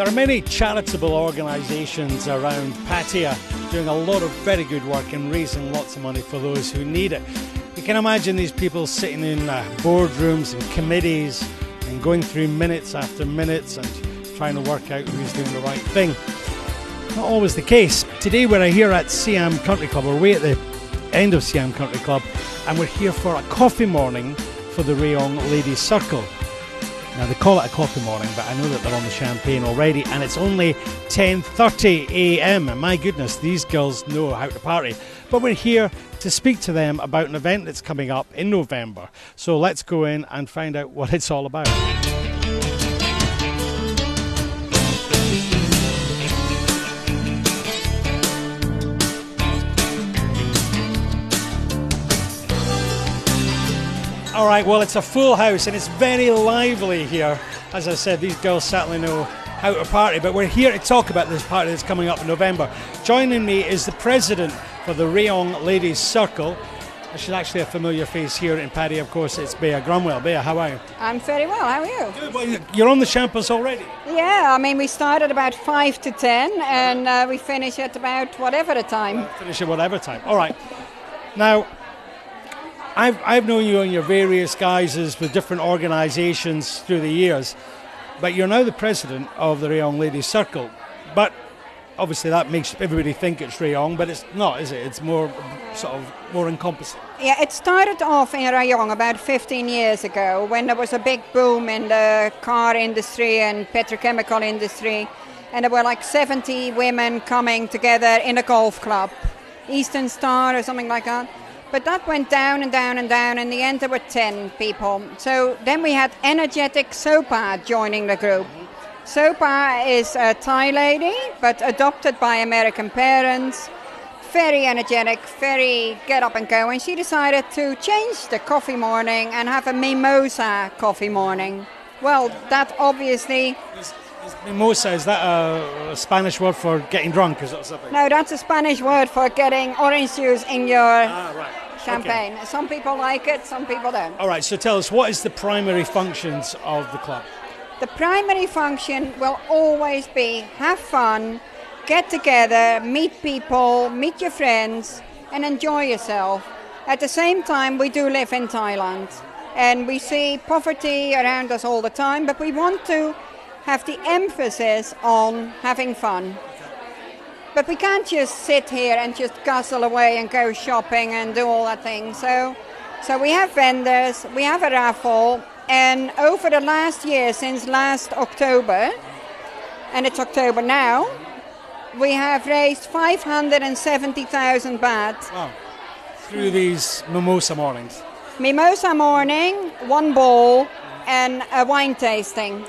There are many charitable organisations around Pattaya doing a lot of very good work and raising lots of money for those who need it. You can imagine these people sitting in boardrooms and committees and going through minutes after minutes and trying to work out who's doing the right thing. Not always the case. Today we're here at Siam Country Club. We're way at the end of Siam Country Club, and we're here for a coffee morning for the Rayong Ladies Circle. Now, they call it a coffee morning, but I know that they're on the champagne already, and it's only 10:30 a.m. And my goodness, these girls know how to party. But we're here to speak to them about an event that's coming up in November. So let's go in and find out what it's all about. All right, well, it's a full house and it's very lively here. As I said, these girls certainly know how to party, but we're here to talk about this party that's coming up in November. Joining me is the president for the Rayong Ladies Circle. She's actually a familiar face here in Paddy, of course. It's Bea Grumwell. Bea, how are you? I'm very well, how are you? Good. Well, you're on the champers already? Yeah, I mean, we started about 5 to 10 and we finish at about whatever the time. Finish at whatever time. All right. Now, I've known you in your various guises with different organisations through the years, but you're now the president of the Rayong Ladies Circle. But obviously that makes everybody think it's Rayong, but it's not, is it? It's more more encompassing. Yeah, it started off in Rayong about 15 years ago when there was a big boom in the car industry and petrochemical industry, and there were like 70 women coming together in a golf club, Eastern Star or something like that. But that went down and down and down. In the end, there were 10 people. So then we had energetic Sopa joining the group. Sopa is a Thai lady, but adopted by American parents. Very energetic, very get up and go. And she decided to change the coffee morning and have a mimosa coffee morning. Well, that obviously... Mimosa, is that a Spanish word for getting drunk? Is that something? No, that's a Spanish word for getting orange juice in your champagne. Okay. Some people like it, some people don't. All right, so tell us, what is the primary functions of the club? The primary function will always be have fun, get together, meet people, meet your friends, and enjoy yourself. At the same time, we do live in Thailand, and we see poverty around us all the time, but we want to have the emphasis on having fun. But we can't just sit here and just guzzle away and go shopping and do all that thing. So we have vendors, we have a raffle, and over the last year, since last October, and it's October now, we have raised 570,000 baht. Wow. Through these mimosa mornings? Mimosa morning, one bowl, and a wine tasting.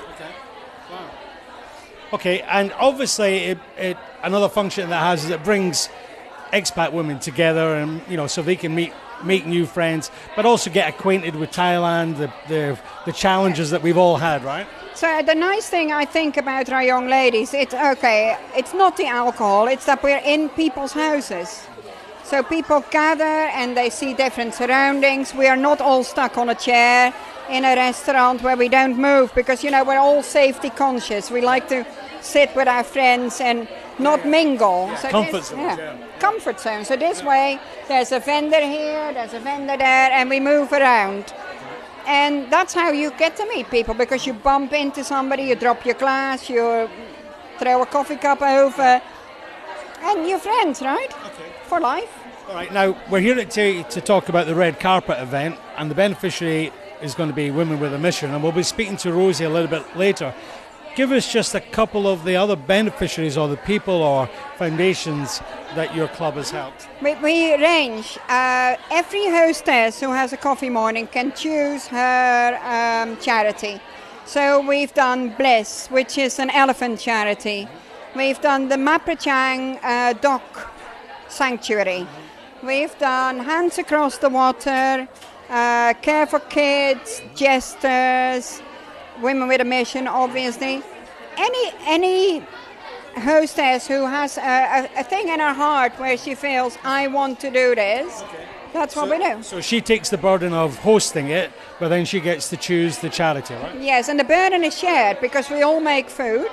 Okay, and obviously it another function that has is it brings expat women together, and so they can make new friends, but also get acquainted with Thailand, the challenges that we've all had, right? So the nice thing I think about Rayong Ladies, it's not the alcohol, it's that we're in people's houses. So people gather and they see different surroundings. We are not all stuck on a chair in a restaurant where we don't move because, we're all safety conscious. We like to sit with our friends and not mingle. Yeah, so comfort zone. Comfort zone. So this way, there's a vendor here, there's a vendor there, and we move around. And that's how you get to meet people, because you bump into somebody, you drop your glass, you throw a coffee cup over, and you're friends, right? Okay. For life. All right, now we're here to talk about the red carpet event, and the beneficiary is going to be Women with a Mission, and we'll be speaking to Rosie a little bit later. Give us just a couple of the other beneficiaries or the people or foundations that your club has helped. We range. Every hostess who has a coffee morning can choose her charity. So we've done Bliss, which is an elephant charity. We've done the Mapachang Dog Sanctuary. We've done Hands Across the Water, Care for Kids, Jesters, Women with a Mission, obviously. Any hostess who has a thing in her heart where she feels, I want to do this, that's what we do. So she takes the burden of hosting it, but then she gets to choose the charity, right? Yes, and the burden is shared because we all make food.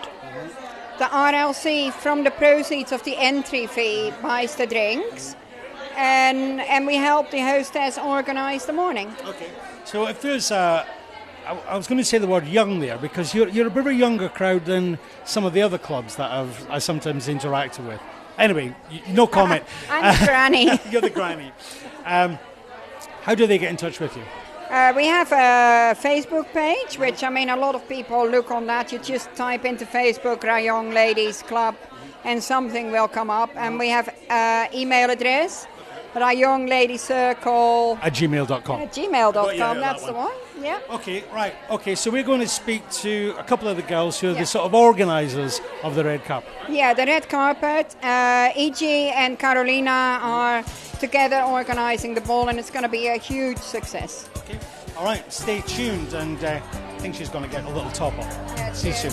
the RLC, from the proceeds of the entry fee, buys the drinks, and we help the hostess organize the morning. Okay. So if there's I was going to say the word young there, because you're a bit of a younger crowd than some of the other clubs that I sometimes interacted with. Anyway, no comment. I'm the granny. You're the granny. How do they get in touch with you? We have a Facebook page, which, I mean, a lot of people look on that. You just type into Facebook, Rayong Ladies Club, and something will come up. And we have email address, rayongladiescircle @gmail.com. @gmail.com, that's the one. Yeah. Okay, right. Okay, so we're going to speak to a couple of the girls who are the sort of organisers of the red carpet. Yeah, the red carpet. E.G. and Carolina are together organising the ball, and it's going to be a huge success. Okay. All right, stay tuned, and I think she's going to get a little top up. Yeah, see you soon.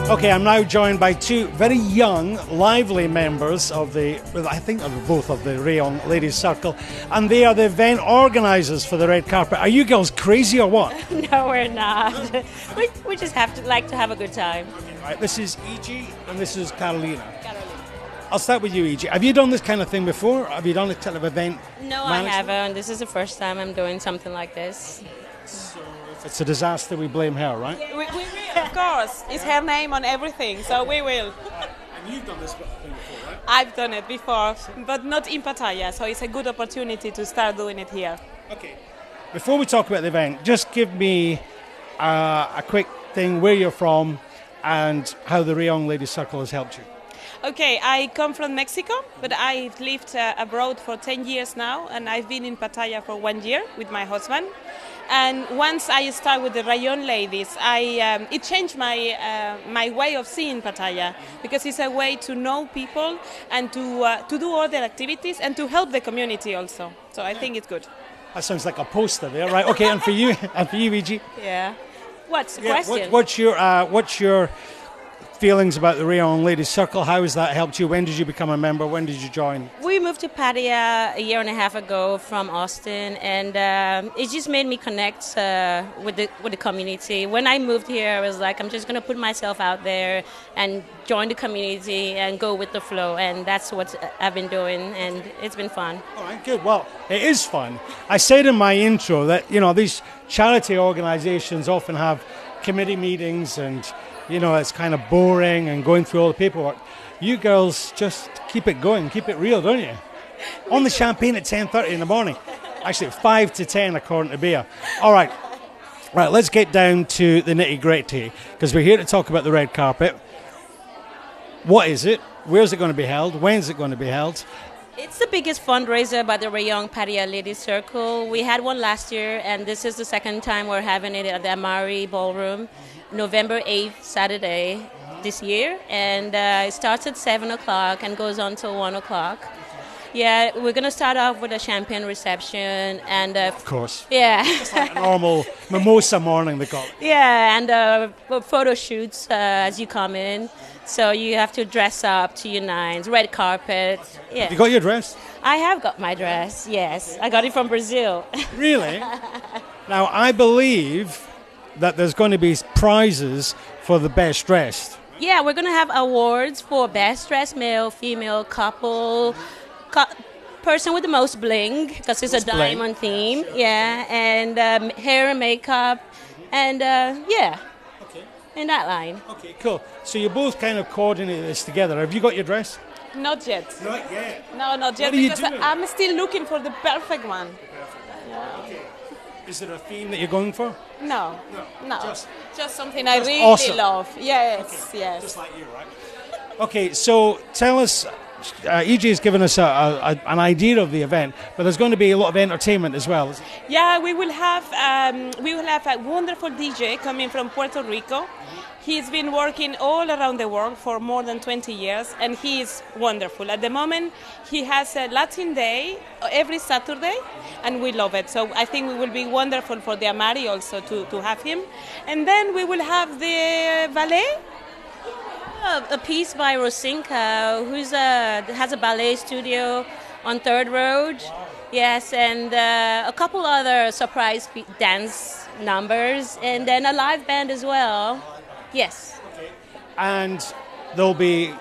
Okay, I'm now joined by two very young, lively members of I think both of the Rayong Ladies Circle, and they are the event organisers for the red carpet. Are you girls crazy or what? No, we're not. we just like to have a good time. Right, this is E.G. and this is Carolina. I'll start with you, E.G. Have you done this kind of thing before? Have you done this kind of event? No, I haven't. This is the first time I'm doing something like this. So if it's a disaster, we blame her, right? We will, of course. It's her name on everything, so we will. And you've done this thing before, right? I've done it before, but not in Pattaya, so it's a good opportunity to start doing it here. Okay. Before we talk about the event, just give me a quick thing, where you're from and how the Rayong Ladies Circle has helped you. Okay, I come from Mexico, but I've lived abroad for 10 years now, and I've been in Pattaya for 1 year with my husband. And once I started with the Rayong Ladies, it changed my way of seeing Pattaya, because it's a way to know people and to do other activities and to help the community also. So I think it's good. That sounds like a poster there, right? Okay, and for you, E.G. Yeah. What's the question? What's your feelings about the Rayong Ladies Circle? How has that helped you? When did you become a member? When did you join? We moved to Pattaya a year and a half ago from Austin, and it just made me connect with the community. When I moved here, I was like, I'm just going to put myself out there and join the community and go with the flow, and that's what I've been doing, and it's been fun. All right, good. Well, it is fun. I said in my intro that, these charity organizations often have committee meetings and it's kind of boring and going through all the paperwork. You girls just keep it going, keep it real, don't you? On the champagne at 10:30 in the morning. Actually, 5 to 10 according to Bea. All right. Right, let's get down to the nitty-gritty, because we're here to talk about the red carpet. What is it? Where's it going to be held? When's it going to be held? It's the biggest fundraiser by the Rayong Pattaya Ladies Circle. We had one last year, and this is the second time we're having it at the Amari Ballroom, November 8th, Saturday this year. And it starts at 7 o'clock and goes on till 1 o'clock. Yeah, we're going to start off with a champagne reception. And of course. Yeah. It's like a normal mimosa morning, they call it. Yeah, and photo shoots as you come in. So you have to dress up to your nines, red carpet. Yeah. You got your dress? I have got my dress, yes. I got it from Brazil. Really? Now, I believe that there's going to be prizes for the best dressed. Yeah, we're going to have awards for best dressed male, female, couple, person with the most bling, because it's a diamond theme. Yeah, and hair and makeup, and yeah. In that line. Okay, cool. So you both kind of coordinate this together. Have you got your dress? Not yet. Not yet. No, not yet, because I'm still looking for the perfect one. Yeah. Okay. Is there a theme that you're going for? No. Just something I really awesome. love. Yes, okay. yes. Just like you, right? Okay, so tell us, E.G. has given us an idea of the event, but there's going to be a lot of entertainment as well. Yeah, we will have a wonderful DJ coming from Puerto Rico. He's been working all around the world for more than 20 years, and he is wonderful. At the moment, he has a Latin Day every Saturday, and we love it. So I think it will be wonderful for the Amari also to have him. And then we will have the ballet. a piece by Rosinka, who's has a ballet studio on Third Road. Yes, and a couple other surprise dance numbers, and then a live band as well. Yes. And there'll be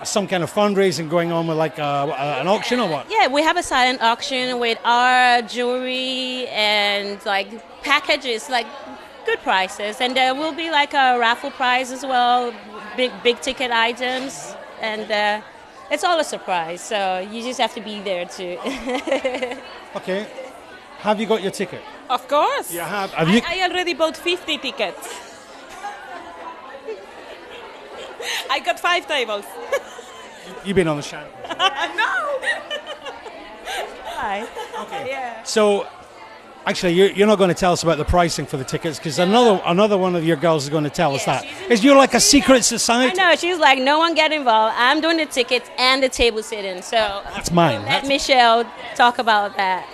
some kind of fundraising going on with like an auction or what? Yeah, we have a silent auction with our jewelry and like packages, like good prices, and there will be like a raffle prize as well, big ticket items, and it's all a surprise. So you just have to be there too. Okay. Have you got your ticket? Of course. You have. Have you? I already bought 50 tickets. I got 5 tables. You've been on the show. No. Hi. Okay. Yeah. So, actually, you're not going to tell us about the pricing for the tickets because another one of your girls is going to tell us that. Is you like a secret society? I know. She's like, no one get involved. I'm doing the tickets and the table sitting. So That's mine. let Michelle talk about that.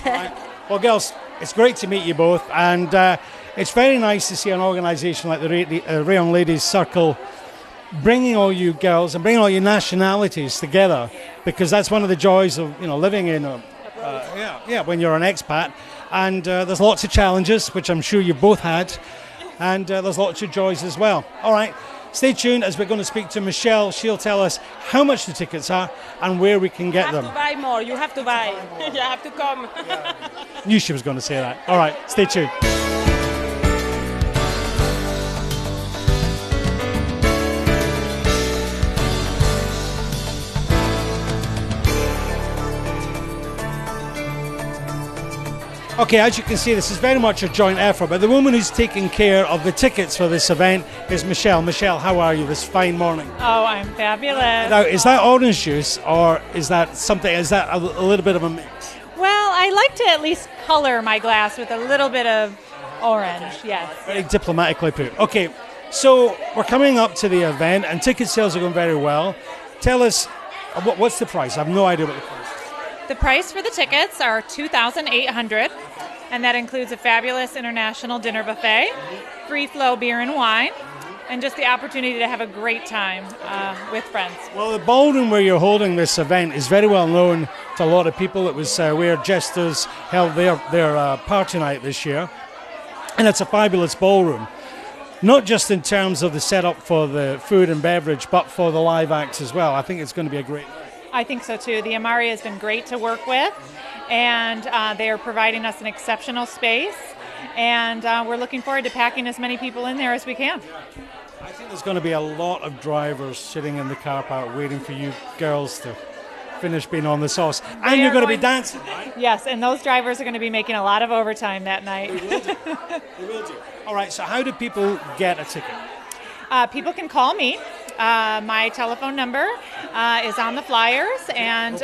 Right. Well, girls, it's great to meet you both, and it's very nice to see an organisation like the Rayong Ladies Circle bringing all you girls and bringing all your nationalities together, because that's one of the joys of living in when you're an expat. And there's lots of challenges, which I'm sure you've both had, and there's lots of joys as well. All right, stay tuned as we're going to speak to Michelle. She'll tell us how much the tickets are and where we can get them. You have to buy more. You have to buy. You have to come. Knew she was going to say that. All right, stay tuned. Okay, as you can see, this is very much a joint effort, but the woman who's taking care of the tickets for this event is Michelle. Michelle, how are you this fine morning? Oh, I'm fabulous. Now, is that orange juice, or is that a little bit of a mix? Well, I like to at least color my glass with a little bit of orange, yes. Very diplomatically put. Okay, so we're coming up to the event, and ticket sales are going very well. Tell us, what's the price? I have no idea what the price is. The price for the tickets are $2,800, and that includes a fabulous international dinner buffet, free flow beer and wine, and just the opportunity to have a great time with friends. Well, the ballroom where you're holding this event is very well known to a lot of people. It was where Jesters held their party night this year, and it's a fabulous ballroom. Not just in terms of the setup for the food and beverage, but for the live acts as well. I think it's going to be a great night. I think so too. The Amari has been great to work with, and they are providing us an exceptional space, and we're looking forward to packing as many people in there as we can. I think there's going to be a lot of drivers sitting in the car park waiting for you girls to finish being on the sauce. And you're going to be dancing, right? Yes, and those drivers are going to be making a lot of overtime that night. They will do. They will do. All right, so how do people get a ticket? People can call me. My telephone number is on the flyers, and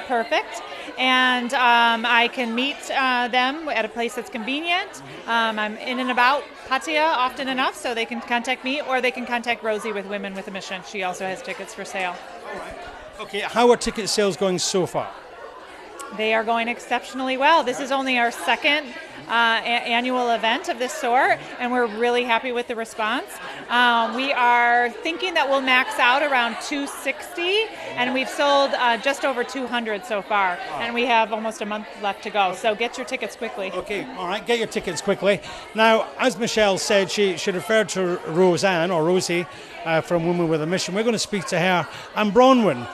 perfect. And I can meet them at a place that's convenient. I'm in and about Pattaya often enough, so they can contact me, or they can contact Rosie with Women with a Mission. She also has tickets for sale. All right. Okay, how are ticket sales going so far? They are going exceptionally well. This is only our second annual event of this sort, and we're really happy with the response. We are thinking that we'll max out around 260, and we've sold just over 200 so far, and we have almost a month left to go. So get your tickets quickly. Okay, all right, get your tickets quickly. Now, as Michelle said, she referred to Roseanne, or Rosie, from Women with a Mission. We're going to speak to her and Bronwyn.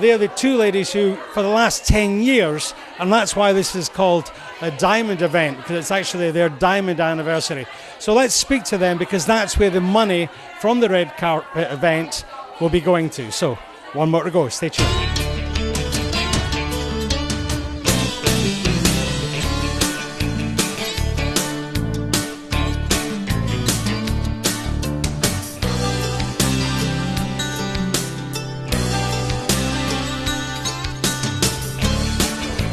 They're the two ladies who, for the last 10 years, and that's why this is called a diamond event, because it's actually their diamond anniversary. So let's speak to them, because that's where the money from the red carpet event will be going to. So, one more to go. Stay tuned.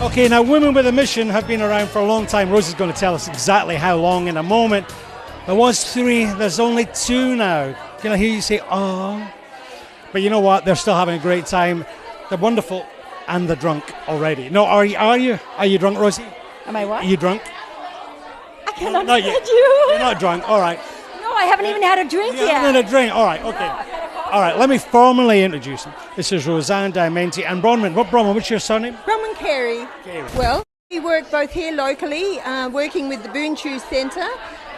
Okay, now Women with a Mission have been around for a long time. Rosie's going to tell us exactly how long in a moment. There was 3, there's only 2 now. Can I hear you say, oh? But you know what? They're still having a great time. They're wonderful, and they're drunk already. No, are you? Are you drunk, Rosie? Am I what? Are you drunk? I can't Not yet. understand you. You're not drunk. All right. No, I haven't even had a drink You yet. haven't had a drink. All right. Okay. No, I've had a All right, let me formally introduce them. This is Roseanne Diamenti and Bronwyn. What's your surname? Bronwyn Carey. Carey. Well, we work both here locally, working with the Boon Chew Centre.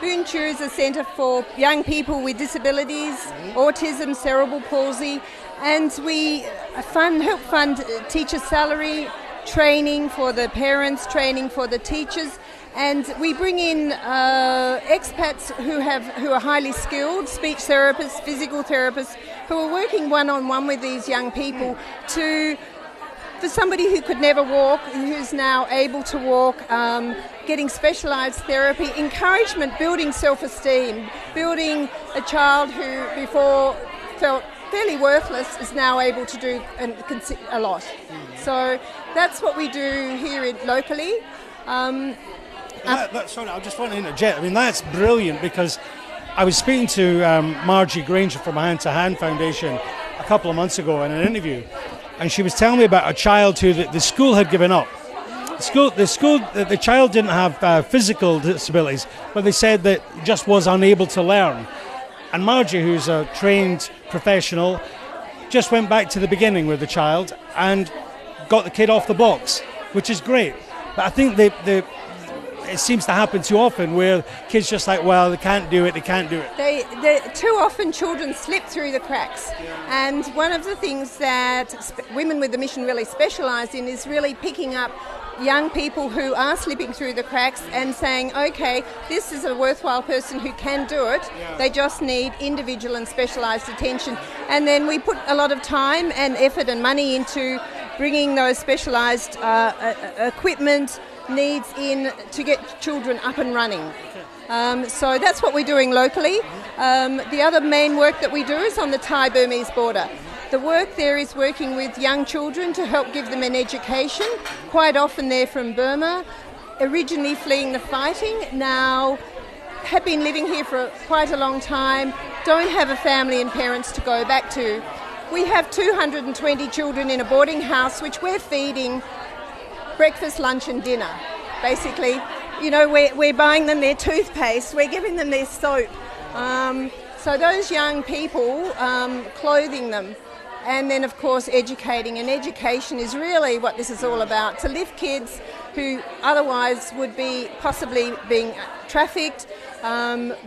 Boon Chew is a centre for young people with disabilities, autism, cerebral palsy, and we help fund teacher salary, training for the parents, training for the teachers, and we bring in expats who are highly skilled, speech therapists, physical therapists, who are working one-on-one with these young people for somebody who could never walk, who's now able to walk, getting specialised therapy, encouragement, building self-esteem, building a child who before felt fairly worthless is now able to do a lot. So that's what we do here locally. Sorry, I just want to interject. I mean, that's brilliant, because I was speaking to Margie Granger from Hand to Hand Foundation a couple of months ago in an interview, and she was telling me about a child who the school had given up. The child didn't have physical disabilities, but they said that just was unable to learn. And Margie, who's a trained professional, just went back to the beginning with the child and got the kid off the box, which is great. But I think it seems to happen too often where kids just like, well, they can't do it. Too often children slip through the cracks. And one of the things that Women with a Mission really specialise in is really picking up young people who are slipping through the cracks and saying, okay, this is a worthwhile person who can do it. They just need individual and specialised attention. And then we put a lot of time and effort and money into bringing those specialised equipment needs in to get children up and running. So that's what we're doing locally. The other main work that we do is on the Thai-Burmese border. The work there is working with young children to help give them an education. Quite often they're from Burma, originally fleeing the fighting, now have been living here for quite a long time, don't have a family and parents to go back to. We have 220 children in a boarding house which we're feeding breakfast, lunch and dinner. Basically, we're buying them their toothpaste, we're giving them their soap. So those young people, clothing them, and then of course educating. And education is really what this is all about, to lift kids who otherwise would be possibly being trafficked,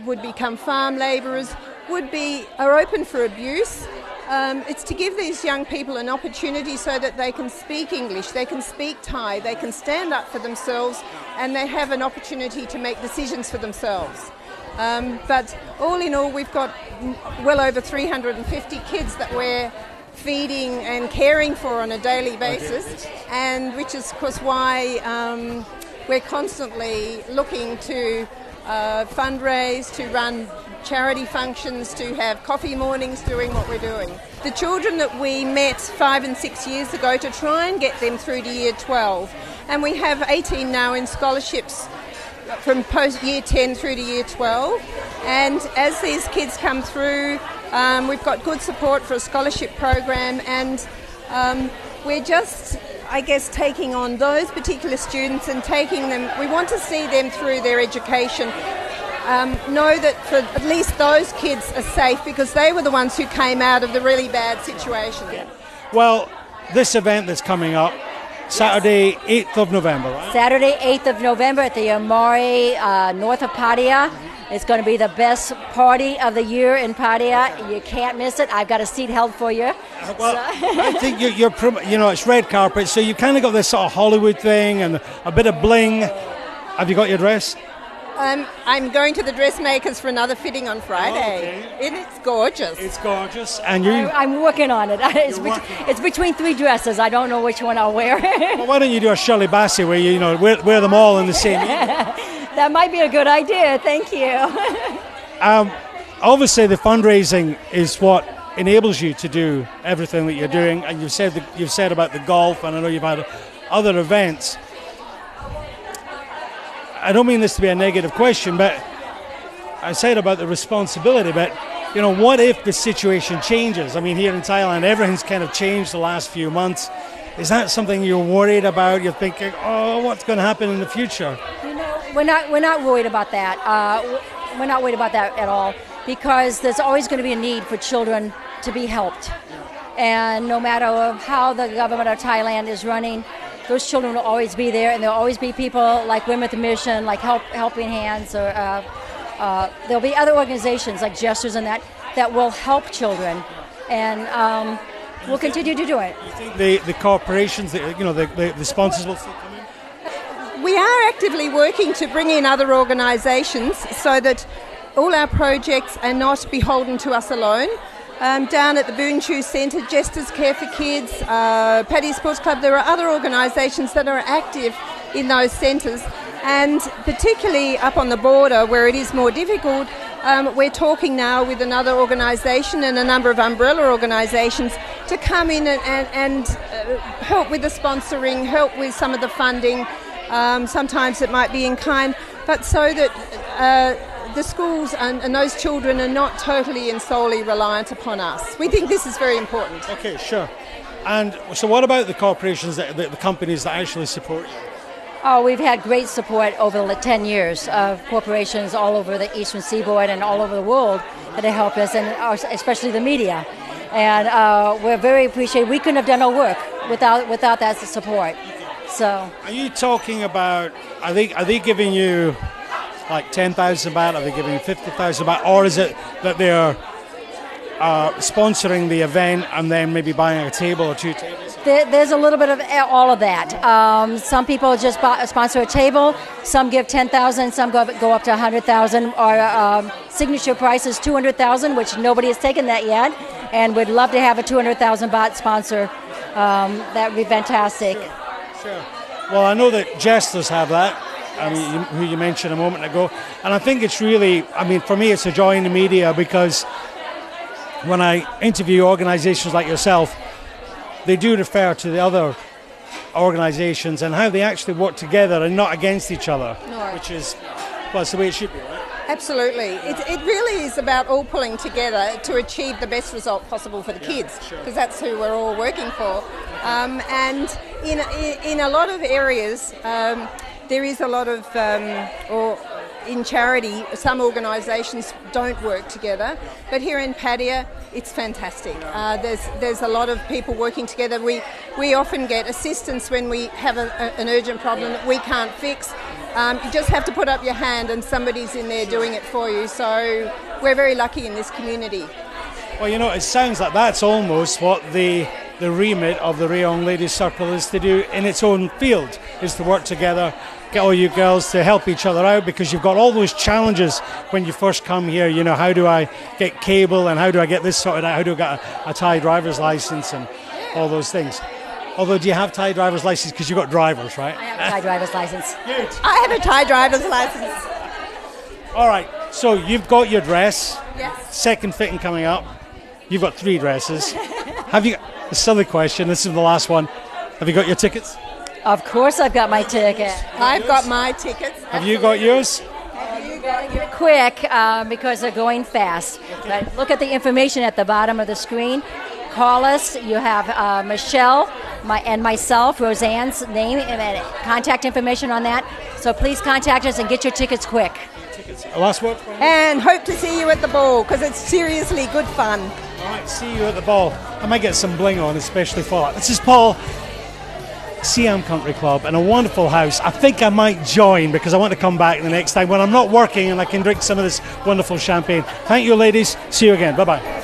would become farm labourers, are open for abuse. It's to give these young people an opportunity so that they can speak English, they can speak Thai, they can stand up for themselves, and they have an opportunity to make decisions for themselves. But all in all, we've got well over 350 kids that we're feeding and caring for on a daily basis, and which is of course why we're constantly looking to fundraise, to run charity functions, to have coffee mornings, doing what we're doing. The children that we met 5 and 6 years ago to try and get them through to year 12, and we have 18 now in scholarships from post year 10 through to year 12, and as these kids come through, we've got good support for a scholarship program, and we're just, I guess, taking on those particular students and taking them, we want to see them through their education. Know that for at least those kids are safe, because they were the ones who came out of the really bad situation. Well, this event that's coming up, Saturday, 8th of November, right? Saturday, 8th of November at the Amari, north of Pattaya. It's going to be the best party of the year in Pattaya. You can't miss it. I've got a seat held for you. Well, I think it's red carpet, so you kind of got this sort of Hollywood thing and a bit of bling. Have you got your dress? I'm going to the dressmakers for another fitting on Friday. Oh, okay. And it's gorgeous. It's gorgeous. And I'm working on it. It's between 3 dresses. I don't know which one I'll wear. Well, why don't you do a Shirley Bassey where you wear them all in the same evening? That miid be a good idea. Thank you. Obviously, the fundraising is what enables you to do everything that you're doing. And you've said about the golf, and I know you've had other events. I don't mean this to be a negative question, but I said about the responsibility, but what if the situation changes? I mean, here in Thailand, everything's kind of changed the last few months. Is that something you're worried about? You're thinking, what's going to happen in the future? We're not worried about that. We're not worried about that at all, because there's always going to be a need for children to be helped. And no matter how the government of Thailand is running, those children will always be there, and there'll always be people like Women with a Mission, like Helping Hands, or there'll be other organizations like Gestures and that will help children, and we'll continue to do it. You think the corporations, the sponsors will still come in? We are actively working to bring in other organisations so that all our projects are not beholden to us alone. Down at the Boonchu Centre, Jesters Care for Kids, Paddy Sports Club, there are other organisations that are active in those centres, and particularly up on the border where it is more difficult, we're talking now with another organisation and a number of umbrella organisations to come in and help with the sponsoring, help with some of the funding. Sometimes it might be in kind, but so that the schools and those children are not totally and solely reliant upon us. We think this is very important. Okay, sure. And so what about the corporations, the companies that actually support you? Oh, we've had great support over the 10 years of corporations all over the Eastern Seaboard and all over the world that have helped us, and especially the media. And we're very appreciative. We couldn't have done our work without that support. So, are you talking about, are they giving you like 10,000 baht, are they giving you 50,000 baht, or is it that they're sponsoring the event and then maybe buying a table or 2 tables? There's a little bit of all of that. Some people just sponsor a table, some give 10,000, some go up to 100,000. Our signature price is 200,000, which nobody has taken that yet, and we'd love to have a 200,000 baht sponsor. That would be fantastic. Sure. Well, I know that Jesters have that. I mean, who you mentioned a moment ago. And I think it's really, for me, it's a joy in the media, because when I interview organisations like yourself, they do refer to the other organisations and how they actually work together and not against each other, which is, well, it's the way it should be, right? Absolutely. It really is about all pulling together to achieve the best result possible for the kids, because that's who we're all working for. And in a lot of areas, there is a lot of, or in charity, some organisations don't work together, but here in Pattaya, it's fantastic. There's a lot of people working together. We often get assistance when we have an urgent problem that we can't fix. You just have to put up your hand and somebody's in there doing it for you. So we're very lucky in this community. Well, it sounds like that's almost what the remit of the Rayong Ladies Circle is to do in its own field, is to work together, get all you girls to help each other out, because you've got all those challenges when you first come here. How do I get cable, and how do I get this sorted out? How do I get a Thai driver's license and all those things? Although, do you have Thai driver's license? Because you've got drivers, right? I have a Thai driver's license. Good. I have a Thai driver's license. All right, so you've got your dress. Yes. Second fitting coming up. You've got 3 dresses. Have you? A silly question. This is the last one. Have you got your tickets? Of course I've got my ticket. I've got my tickets. Have you got yours? You got to get it quick because they're going fast. But look at the information at the bottom of the screen. Call us. You have Michelle and myself, Roseanne's name and contact information on that. So please contact us and get your tickets quick. Last word. And hope to see you at the ball, because it's seriously good fun. All right, see you at the ball. I might get some bling on, especially for that. This is Paul, Siam Country Club, and a wonderful house. I think I might join, because I want to come back the next time when I'm not working and I can drink some of this wonderful champagne. Thank you, ladies. See you again. Bye-bye.